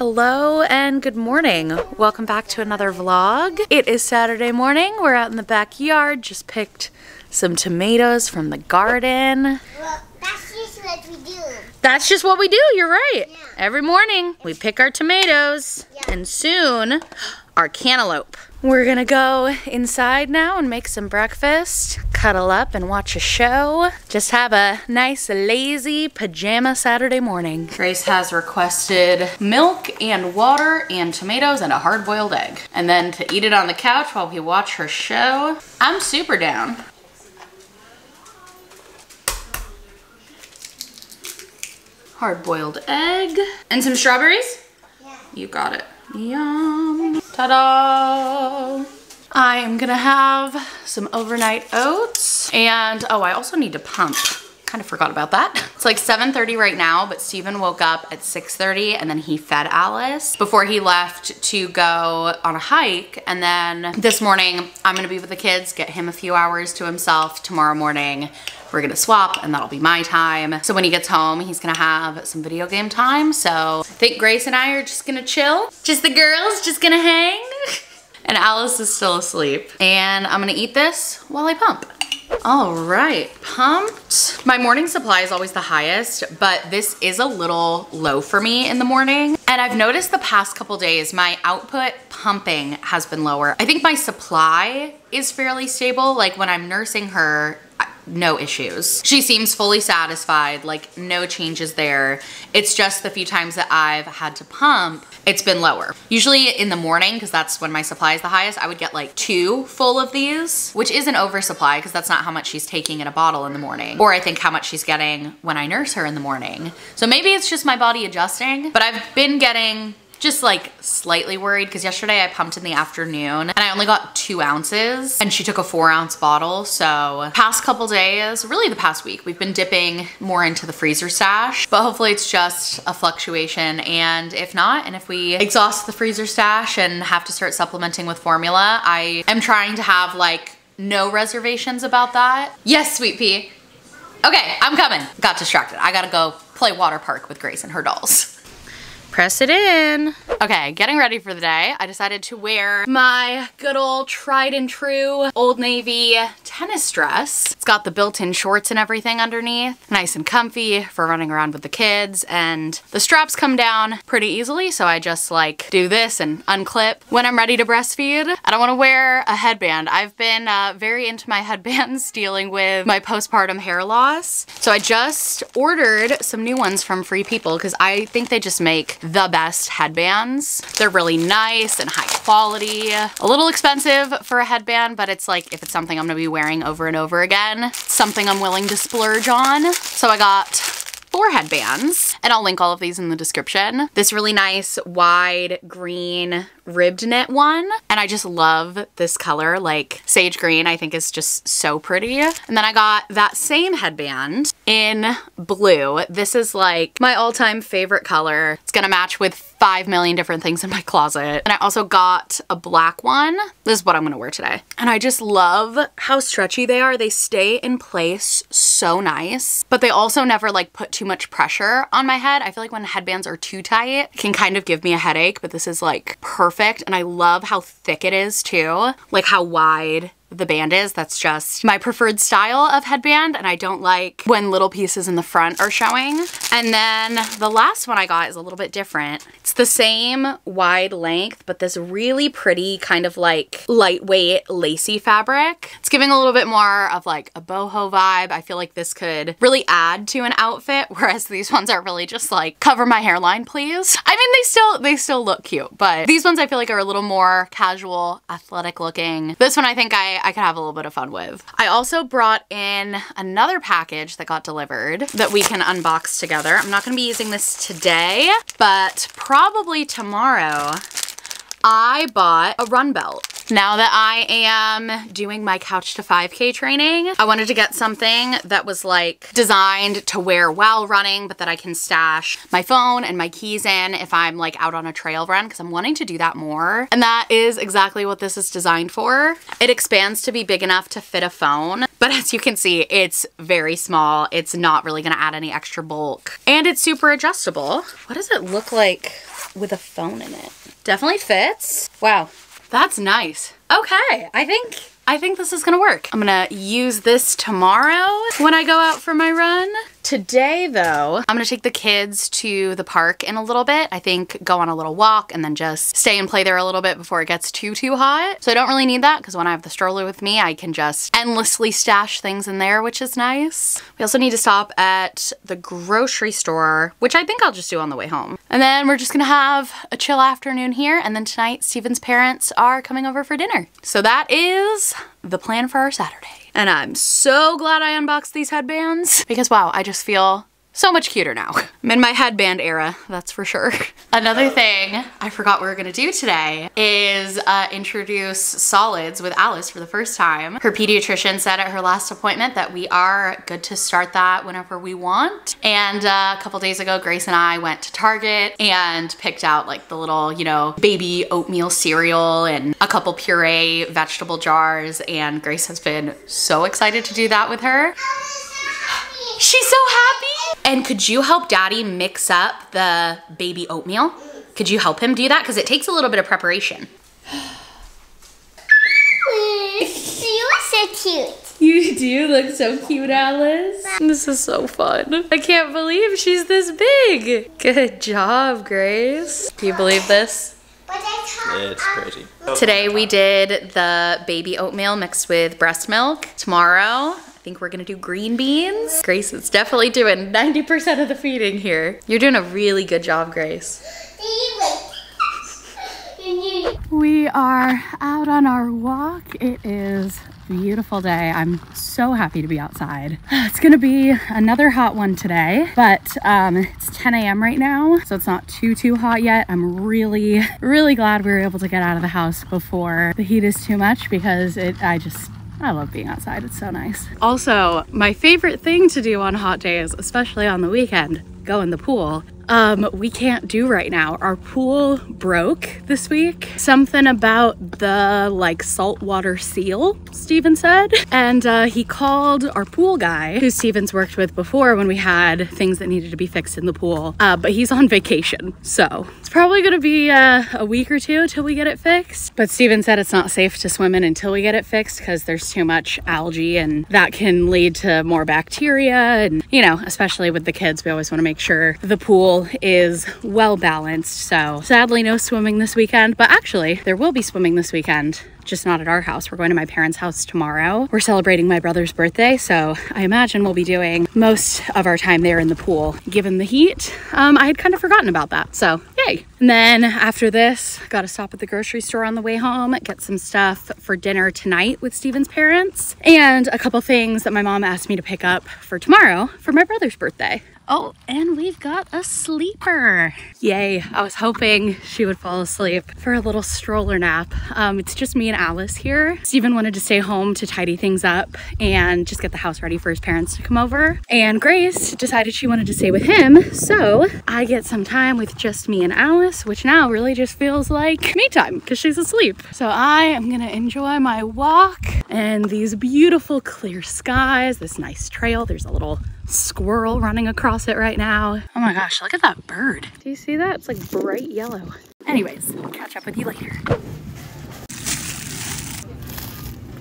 Hello and good morning. Welcome back to another vlog. It is Saturday morning. We're out in the backyard. Just picked some tomatoes from the garden. Well, that's just what we do. That's just what we do, you're right. Yeah. Every morning we pick our tomatoes and soon our cantaloupe. We're gonna go inside now and make some breakfast, cuddle up and watch a show. Just have a nice lazy pajama Saturday morning. Grace has requested milk and water and tomatoes and a hard-boiled egg. And then to eat it on the couch while we watch her show. I'm super down. Hard-boiled egg. And some strawberries? Yeah. You got it. Yum. Ta-da! I am gonna have some overnight oats. And, oh, I also need to pump. Kind of forgot about that. It's like 7:30 right now, but Steven woke up at 6:30 and then he fed Alice before he left to go on a hike. And then this morning, I'm gonna be with the kids, get him a few hours to himself. Tomorrow morning, we're gonna swap and that'll be my time. So when he gets home, he's gonna have some video game time. So I think Grace and I are just gonna chill. Just the girls, just gonna hang. And Alice is still asleep. And I'm gonna eat this while I pump. All right, pumped. My morning supply is always the highest, but this is a little low for me in the morning. And I've noticed the past couple days, my output pumping has been lower. I think my supply is fairly stable. Like when I'm nursing her, no issues. She seems fully satisfied, like no changes there. It's just the few times that I've had to pump, it's been lower. Usually in the morning, because that's when my supply is the highest, I would get like 2 full of these, which is an oversupply because that's not how much she's taking in a bottle in the morning. Or I think how much she's getting when I nurse her in the morning. So maybe it's just my body adjusting, but I've been getting just like slightly worried because yesterday I pumped in the afternoon and I only got 2 ounces and she took a 4-ounce bottle. So past couple days, really the past week, we've been dipping more into the freezer stash, but hopefully it's just a fluctuation. And if not, and if we exhaust the freezer stash and have to start supplementing with formula, I am trying to have like no reservations about that. Yes, sweet pea. Okay, I'm coming. Got distracted. I gotta go play water park with Grace and her dolls. Press it in. Okay, getting ready for the day. I decided to wear my good old tried and true Old Navy tennis dress. It's got the built-in shorts and everything underneath. Nice and comfy for running around with the kids, and the straps come down pretty easily, so I just like do this and unclip when I'm ready to breastfeed. I don't want to wear a headband. I've been very into my headbands dealing with my postpartum hair loss. So I just ordered some new ones from Free People because I think they just make the best headbands. They're really nice and high quality. A little expensive for a headband, but it's like if it's something I'm gonna be wearing over and over again, something I'm willing to splurge on. So I got 4 headbands, and I'll link all of these in the description. This really nice wide green ribbed knit one, and I just love this color, like sage green I think is just so pretty. And then I got that same headband in blue. This is like my all-time favorite color. It's gonna match with 5 million different things in my closet. And I also got a black one. This is what I'm gonna wear today. And I just love how stretchy they are. They stay in place so nice, but they also never like put too much pressure on my head. I feel like when headbands are too tight, it can kind of give me a headache, but this is like perfect. And I love how thick it is too, like how wide the band is. That's just my preferred style of headband, and I don't like when little pieces in the front are showing. And then the last one I got is a little bit different. It's the same wide length, but this really pretty kind of like lightweight lacy fabric. It's giving a little bit more of like a boho vibe. I feel like this could really add to an outfit, whereas these ones are really just like cover my hairline please. I mean, they still look cute, but these ones I feel like are a little more casual, athletic looking. This one I think I could have a little bit of fun with. I also brought in another package that got delivered that we can unbox together. I'm not gonna be using this today, but probably tomorrow. I bought a run belt. Now that I am doing my couch to 5K training, I wanted to get something that was like designed to wear while running, but that I can stash my phone and my keys in if I'm like out on a trail run, because I'm wanting to do that more. And that is exactly what this is designed for. It expands to be big enough to fit a phone, but as you can see, it's very small. It's not really gonna add any extra bulk. And it's super adjustable. What does it look like with a phone in it? Definitely fits. Wow, that's nice. Okay, I think this is gonna work. I'm gonna use this tomorrow when I go out for my run. Today though, I'm gonna take the kids to the park in a little bit. I think go on a little walk and then just stay and play there a little bit before it gets too hot. So I don't really need that because when I have the stroller with me, I can just endlessly stash things in there, which is nice. We also need to stop at the grocery store, which I think I'll just do on the way home. And then we're just gonna have a chill afternoon here. And then tonight, Steven's parents are coming over for dinner. So that is the plan for our Saturday. And I'm so glad I unboxed these headbands because wow, I just feel so much cuter now. I'm in my headband era, that's for sure. Another thing I forgot we were gonna do today is introduce solids with Alice for the first time. Her pediatrician said at her last appointment that we are good to start that whenever we want. And a couple days ago, Grace and I went to Target and picked out like the little, you know, baby oatmeal cereal and a couple puree vegetable jars. And Grace has been so excited to do that with her. She's so happy. And could you help Daddy mix up the baby oatmeal? Could you help him do that? Because it takes a little bit of preparation. You are so cute. You do look so cute, Alice. This is so fun. I can't believe she's this big. Good job, Grace. Do you believe this? It's crazy. Today we did the baby oatmeal mixed with breast milk. Tomorrow, I think we're gonna do green beans. Grace is definitely doing 90% of the feeding here. You're doing a really good job, Grace. We are out on our walk. It is a beautiful day. I'm so happy to be outside. It's gonna be another hot one today, but it's 10 a.m. right now, so it's not too hot yet. I'm really glad we were able to get out of the house before the heat is too much because I love being outside, it's so nice. Also, my favorite thing to do on hot days, especially on the weekend, go in the pool. We can't do right now. Our pool broke this week. Something about the like saltwater seal, Steven said. And he called our pool guy, who Steven's worked with before when we had things that needed to be fixed in the pool. But he's on vacation. So it's probably gonna be a week or two till we get it fixed. But Steven said it's not safe to swim in until we get it fixed because there's too much algae and that can lead to more bacteria. And you know, especially with the kids, we always wanna make sure the pool is well balanced. So sadly no swimming this weekend, but actually there will be swimming this weekend, just not at our house. We're going to my parents' house tomorrow. We're celebrating my brother's birthday, so I imagine we'll be doing most of our time there in the pool given the heat. I had kind of forgotten about that, so yay. And then after this, gotta stop at the grocery store on the way home, get some stuff for dinner tonight with Steven's parents, and a couple things that my mom asked me to pick up for tomorrow for my brother's birthday. Oh, and we've got a sleeper. Yay, I was hoping she would fall asleep for a little stroller nap. It's just me and Alice here. Steven wanted to stay home to tidy things up and just get the house ready for his parents to come over. And Grace decided she wanted to stay with him. So I get some time with just me and Alice, which now really just feels like me time because she's asleep. So I am gonna enjoy my walk and these beautiful clear skies, this nice trail. There's a little squirrel running across it right now. Oh my gosh, look at that bird. Do you see that? It's like bright yellow. Anyways, I'll catch up with you later.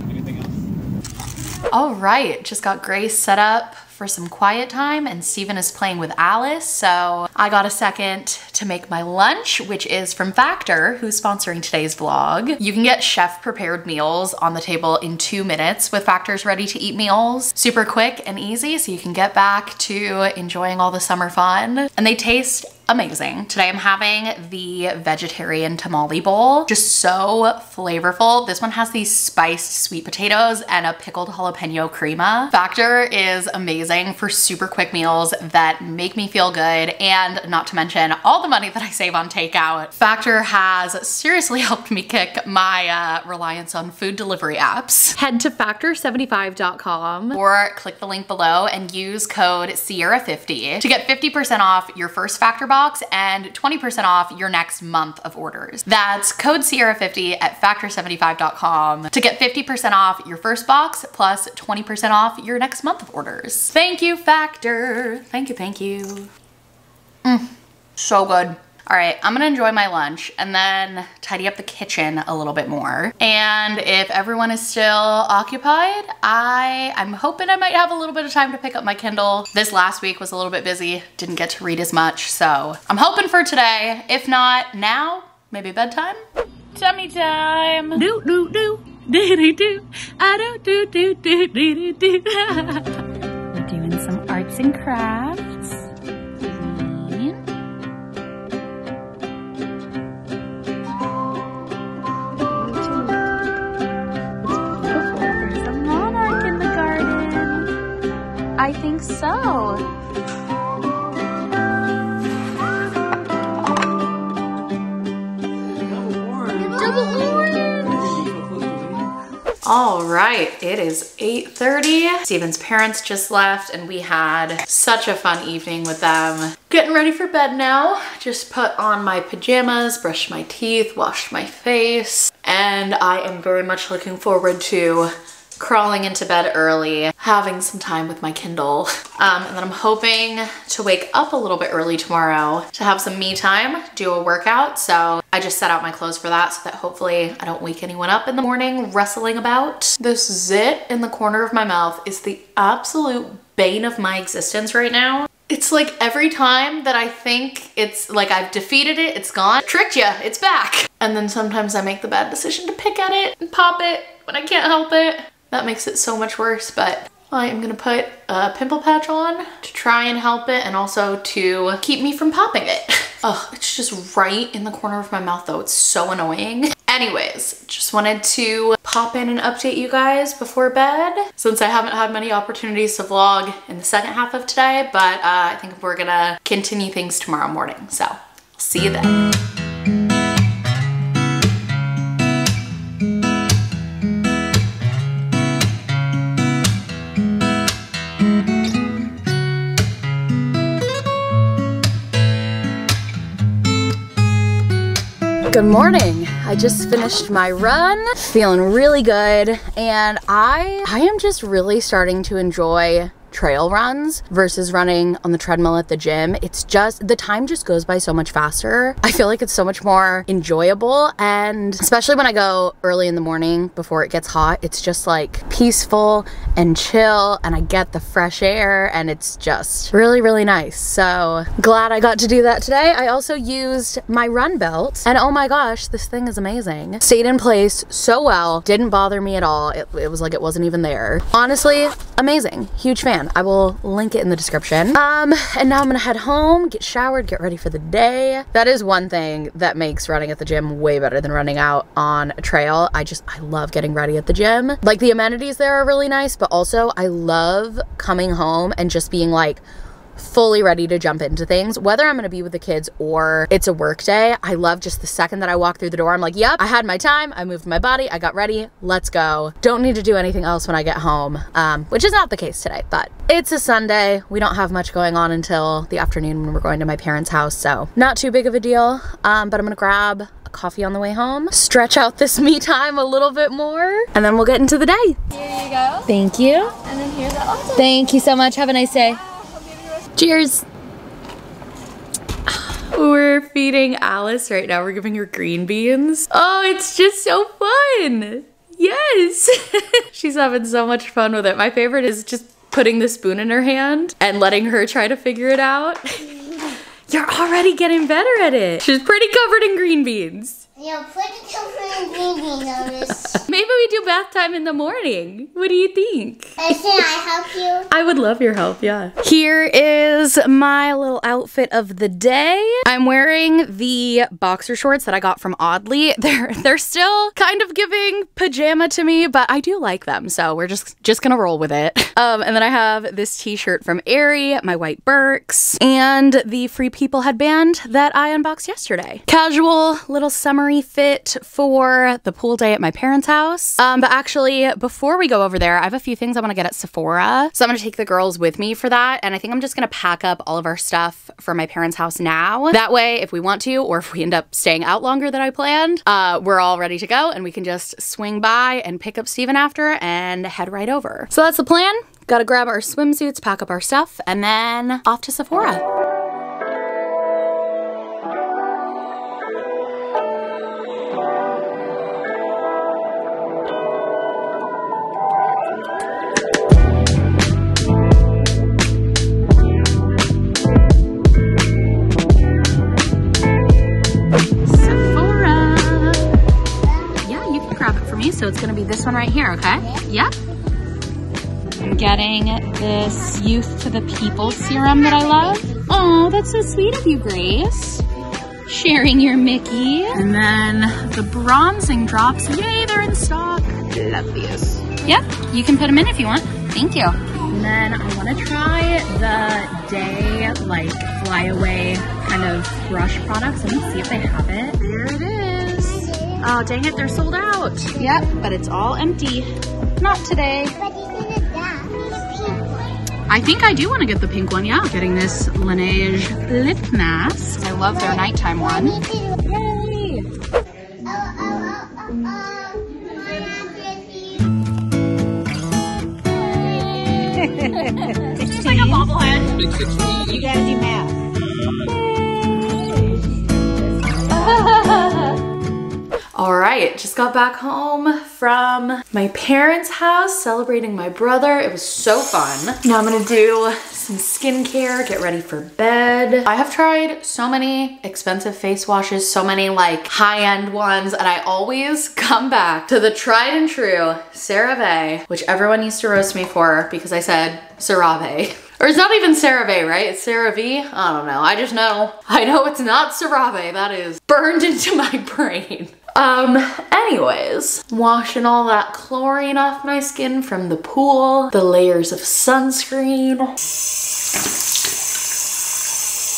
Anything else? All right, just got Grace set up for some quiet time and Steven is playing with Alice. So I got a second to make my lunch, which is from Factor, who's sponsoring today's vlog. You can get chef prepared meals on the table in 2 minutes with Factor's ready to eat meals. Super quick and easy, so you can get back to enjoying all the summer fun. And they taste amazing. Today I'm having the vegetarian tamale bowl. Just so flavorful. This one has these spiced sweet potatoes and a pickled jalapeno crema. Factor is amazing for super quick meals that make me feel good, and not to mention all the money that I save on takeout. Factor has seriously helped me kick my reliance on food delivery apps. Head to factor75.com or click the link below and use code Sierra50 to get 50% off your first Factor box and 20% off your next month of orders. That's code Sierra50 at factor75.com to get 50% off your first box plus 20% off your next month of orders. Thank you, Factor. Thank you, thank you. So good. All right, I'm gonna enjoy my lunch and then tidy up the kitchen a little bit more. And if everyone is still occupied, I'm hoping I might have a little bit of time to pick up my Kindle. This last week was a little bit busy, didn't get to read as much, so I'm hoping for today. If not now, maybe bedtime? Tummy time. Do, do, do, do, do, do. I don't do, do, do, do, do, do. We're doing some arts and crafts. I think so. All right, it is 8:30. Steven's parents just left and we had such a fun evening with them. Getting ready for bed now. Just put on my pajamas, brushed my teeth, washed my face, and I am very much looking forward to crawling into bed early, having some time with my Kindle. And then I'm hoping to wake up a little bit early tomorrow to have some me time, do a workout. So I just set out my clothes for that so that hopefully I don't wake anyone up in the morning rustling about. This zit in the corner of my mouth is the absolute bane of my existence right now. It's like every time that I think it's like I've defeated it, it's gone. Tricked ya, it's back. And then sometimes I make the bad decision to pick at it and pop it when I can't help it. That makes it so much worse, but I am gonna put a pimple patch on to try and help it and also to keep me from popping it. Oh, it's just right in the corner of my mouth though. It's so annoying. Anyways, just wanted to pop in and update you guys before bed since I haven't had many opportunities to vlog in the second half of today, but I think we're gonna continue things tomorrow morning. So I'll see you then. Good morning. I just finished my run, feeling really good, and I am just really starting to enjoy trail runs versus running on the treadmill at the gym. It's just, the time just goes by so much faster. I feel like it's so much more enjoyable, and especially when I go early in the morning before it gets hot, it's just like peaceful and chill, and I get the fresh air, and it's just really, really nice. So glad I got to do that today. I also used my run belt, and oh my gosh, this thing is amazing. Stayed in place so well, didn't bother me at all. It was like it wasn't even there. Honestly, amazing. Huge fan. I will link it in the description. And now I'm gonna head home, get showered, get ready for the day. That is one thing that makes running at the gym way better than running out on a trail. I love getting ready at the gym. Like, the amenities there are really nice, but also I love coming home and just being like fully ready to jump into things, whether I'm gonna be with the kids or it's a work day. I love just the second that I walk through the door, I'm like, yep, I had my time, I moved my body, I got ready, let's go. Don't need to do anything else when I get home, which is not the case today, but it's a Sunday. We don't have much going on until the afternoon when we're going to my parents' house, so not too big of a deal, but I'm gonna grab a coffee on the way home, stretch out this me time a little bit more, and then we'll get into the day. Here you go. Thank you. And then here's that latte. Thank you so much. Have a nice day. Cheers. We're feeding Alice right now. We're giving her green beans. Oh, it's just so fun. Yes. She's having so much fun with it. My favorite is just putting the spoon in her hand and letting her try to figure it out. You're already getting better at it. She's pretty covered in green beans. Yeah, put it over baby notice. Maybe we do bath time in the morning. What do you think? Can I help you? I would love your help, yeah. Here is my little outfit of the day. I'm wearing the boxer shorts that I got from Oddly. They're still kind of giving pajama to me, but I do like them, so we're just gonna roll with it. And then I have this t-shirt from Aerie, my white Birks, and the Free People headband that I unboxed yesterday. Casual little summery fit for the pool day at my parents' house. But actually, before we go over there, I have a few things I want to get at Sephora. So I'm going to take the girls with me for that. And I think I'm just going to pack up all of our stuff for my parents' house now. That way, if we want to, or if we end up staying out longer than I planned, we're all ready to go and we can just swing by and pick up Steven after and head right over. So that's the plan. Got to grab our swimsuits, pack up our stuff, and then off to Sephora. So it's gonna be this one right here, okay? Yep. I'm getting this Youth to the People serum that I love. Oh, that's so sweet of you, Grace. Sharing your Mickey. And then the bronzing drops, yay, they're in stock. Love these. Yep, you can put them in if you want. Thank you. And then I wanna try the Day, like, flyaway kind of brush products. Let me see if they have it. There it is. Oh, dang it, they're sold out. Yep, but it's all empty. Not today. But isn't it that? It's pink one. I think I do want to get the pink one, yeah. Getting this Laneige lip mask. I love their nighttime one. Me too. Yay! It's just like a bobblehead. You gotta do math. All right, just got back home from my parents' house celebrating my brother. It was so fun. Now I'm gonna do some skincare, get ready for bed. I have tried so many expensive face washes, so many like high-end ones, and I always come back to the tried and true CeraVe, which everyone used to roast me for because I said CeraVe. Or it's not even CeraVe, right? It's CeraVe? I don't know. I just know. I know it's not CeraVe. That is burned into my brain. Anyways, washing all that chlorine off my skin from the pool, the layers of sunscreen.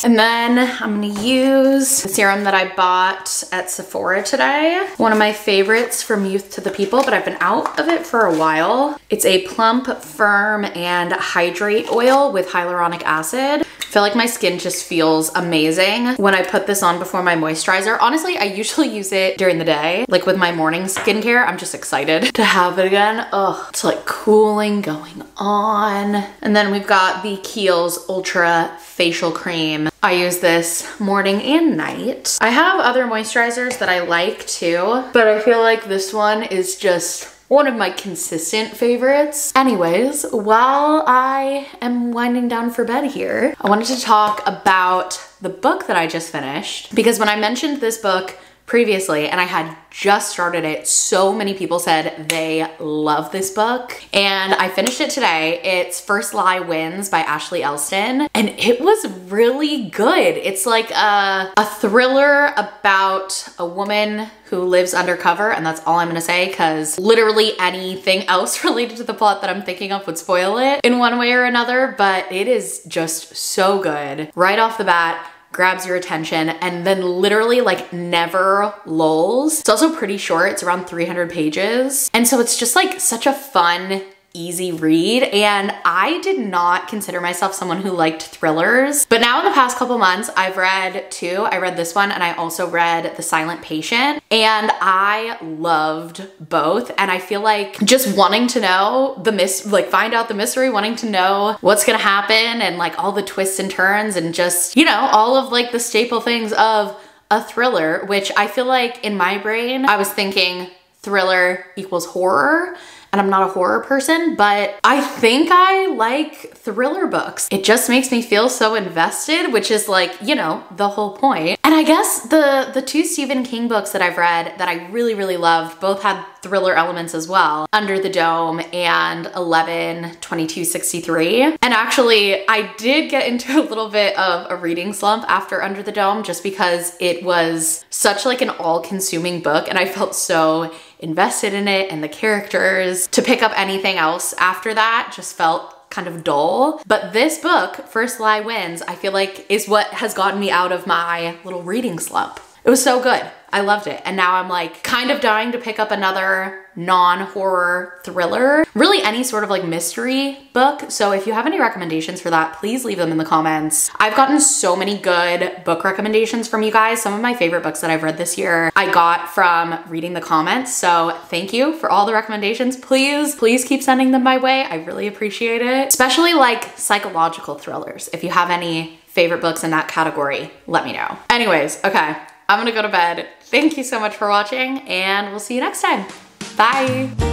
And then I'm gonna use the serum that I bought at Sephora today. One of my favorites from Youth to the People, but I've been out of it for a while. It's a plump, firm, and hydrate oil with hyaluronic acid. I feel like my skin just feels amazing when I put this on before my moisturizer. Honestly, I usually use it during the day. Like with my morning skincare, I'm just excited to have it again. Ugh, it's like cooling going on. And then we've got the Kiehl's Ultra Facial Cream. I use this morning and night. I have other moisturizers that I like too, but I feel like this one is just one of my consistent favorites. Anyways, while I am winding down for bed here, I wanted to talk about the book that I just finished, because when I mentioned this book previously and I had just started it, so many people said they love this book, and I finished it today. It's First Lie Wins by Ashley Elston, and it was really good. It's like a thriller about a woman who lives undercover, and that's all I'm gonna say, because literally anything else related to the plot that I'm thinking of would spoil it in one way or another, but it is just so good. Right off the bat, grabs your attention, and then literally like never lulls. It's also pretty short, it's around 300 pages. And so it's just like such a fun, easy read, and I did not consider myself someone who liked thrillers, but now in the past couple months I've read two. I read this one and I also read The Silent Patient, and I loved both, and I feel like just wanting to know find out the mystery, wanting to know what's gonna happen, and like all the twists and turns, and just, you know, all of like the staple things of a thriller, which I feel like in my brain I was thinking thriller equals horror. and I'm not a horror person, but I think I like thriller books. It just makes me feel so invested, which is like, you know, the whole point. And I guess the two Stephen King books that I've read that I really, really loved both had thriller elements as well. Under the Dome and 11/22/63. And actually, I did get into a little bit of a reading slump after Under the Dome just because it was such like an all-consuming book and I felt so invested in it and the characters. To pick up anything else after that just felt kind of dull. But this book, First Lie Wins, I feel like is what has gotten me out of my little reading slump. It was so good. I loved it. And now I'm like kind of dying to pick up another non-horror thriller, really any sort of like mystery book. So if you have any recommendations for that, please leave them in the comments. I've gotten so many good book recommendations from you guys. Some of my favorite books that I've read this year, I got from reading the comments. So thank you for all the recommendations. Please keep sending them my way. I really appreciate it. Especially like psychological thrillers. If you have any favorite books in that category, let me know. Anyways, okay, I'm gonna go to bed. Thank you so much for watching and we'll see you next time. Bye.